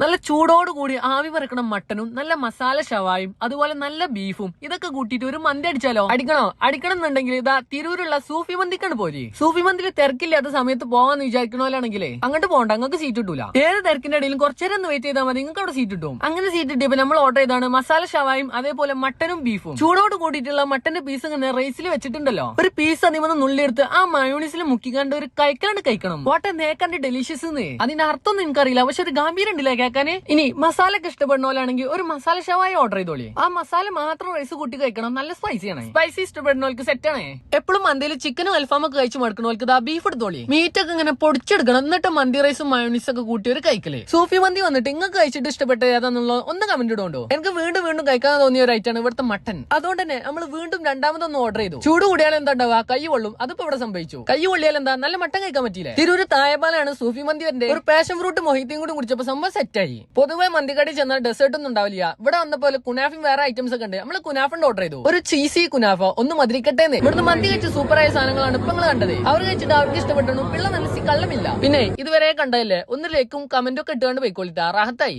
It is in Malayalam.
നല്ല ചൂടോട് കൂടി ആവി പറക്കണ മട്ടനും നല്ല മസാല ഷവായും അതുപോലെ നല്ല ബീഫും ഇതൊക്കെ കൂട്ടിയിട്ട് ഒരു മന്തി അടിച്ചാലോ? അടിക്കണം എന്നുണ്ടെങ്കിൽ ഇതാ തിരൂരുള്ള സൂഫി മന്തിക്കാണ് പോരി. സൂഫി മന്തിയിൽ തിരക്കില്ലാത്ത സമയത്ത് പോവാന്ന് വിചാരിക്കണോലാണെങ്കിലേ അങ്ങോട്ട് പോകണ്ട, നിങ്ങൾക്ക് സീറ്റ് കിട്ടൂല. ഏത് തിരക്കിന്റെ ഇടയിലും കുറച്ചേരം ഒന്ന് വെയിറ്റ് ചെയ്താൽ മതി, നിങ്ങൾക്ക് അവിടെ സീറ്റ് കിട്ടും. അങ്ങനെ സീറ്റ് കിട്ടിയപ്പോ നമ്മൾ ഓർഡർ ചെയ്താണ് മസാല ഷവായും അതേപോലെ മട്ടനും ബീഫും. ചൂടോട് കൂടിയിട്ടുള്ള മട്ടന്റെ പീസ് ഇങ്ങനെ റൈസിൽ വെച്ചിട്ടുണ്ടല്ലോ, ഒരു പീസ് അതിമന്ന് നുള്ളിയെടുത്ത് ആ മയോണീസിൽ മുക്കിക്കാണ്ട് ഒരു കഴിക്കണം. വാട്ട് നേക്കാണ്ട് ഡെലീഷ്യസ്. അതിന്റെ അർത്ഥം എനിക്കറിയില്ല, പക്ഷെ ഒരു ഗംഭീരം ഉണ്ടല്ലേ കേൾക്കാന്. ഇനി മസാലക്ക് ഇഷ്ടപ്പെടുന്ന പോലാണെങ്കിൽ ഒരു മസാല ഷവായ ഓർഡർ ചെയ്തോളി. ആ മസാല മാത്രം റൈസ് കൂട്ടി കഴിക്കണം, നല്ല സ്പൈസിയാണ്. സ്പൈസി ഇഷ്ടപ്പെടുന്നവർക്ക് സെറ്റ് ആണ്. എപ്പോഴും മന്തിയിൽ ചിക്കനും അൽഫാമൊക്കെ കഴിച്ച് മടുക്കണവർക്ക് ഇതാ ബീഫ് എടുത്തോളി. മീറ്റ് ഒക്കെ ഇങ്ങനെ പൊടിച്ചെടുക്കണം, എന്നിട്ട് മന്തി റൈസും മയോണീസും ഒക്കെ കൂട്ടി ഒരു കഴിക്കല്. സൂഫി മന്തി വന്നിട്ട് നിങ്ങൾക്ക് കഴിച്ചിട്ട് ഇഷ്ടപ്പെട്ട ഏതാന്നുള്ളത് ഒന്ന് കമന്റ് ഇടുണ്ടോ? എനിക്ക് വീണ്ടും കഴിക്കാൻ തോന്നിയ ഒരു ഐറ്റാണ് ഇവിടുത്തെ മട്ടൻ. അതുകൊണ്ട് തന്നെ നമ്മൾ വീണ്ടും രണ്ടാമതൊന്ന് ഓർഡർ ചെയ്തു. ചൂട് കൂടിയാൽ എന്താ ഉണ്ടാവുക? കൈ പൊള്ളും. അതിപ്പോ ഇവിടെ സംഭവിച്ചു. കൈ പൊള്ളിയാൽ എന്താ, നല്ല മട്ടൻ കഴിക്കാൻ പറ്റിയില്ലേ? തിരൂര് തായപാലാണ് സൂഫി മന്തി വരണ്ടേ. ഒരു പാഷൻ ഫ്രൂട്ട് മൊഹിത്തയും കൂടി കുടിച്ചപ്പോ സംഭവം സെറ്റായി. പൊതുവെ മന്തിക്കടി ചെന്നാൽ ഡെസേർട്ട് ഒന്നും ഉണ്ടാവില്ല. ഇവിടെ വന്നപ്പോലെ കുനാഫും വേറെ ഐറ്റംസ് ഒക്കെ ഉണ്ട്. നമ്മള് കുനാഫിന്റെ ഓർഡർ ചെയ്തു. ഒരു ചീസി കുനാഫ ഒന്ന് മധുരിക്കട്ടേന്ന്. ഇവിടുന്ന് മന്തി കഴിച്ച് സൂപ്പറായ സാധനങ്ങളാണ് ഇപ്പൊ നിങ്ങൾ കണ്ടത്. അവർ കഴിച്ചിട്ട് അവർക്ക് ഇഷ്ടപ്പെട്ടു, പിള്ള മനസ്സിൽ കള്ളമില്ല. പിന്നെ ഇതുവരെ കണ്ടതല്ലേ, ഒന്ന് ലൈക്കും കമന്റും ഒക്കെ ഇട്ടുകൊണ്ട് പോയിക്കോളിട്ടാ, റാഹത്തായി.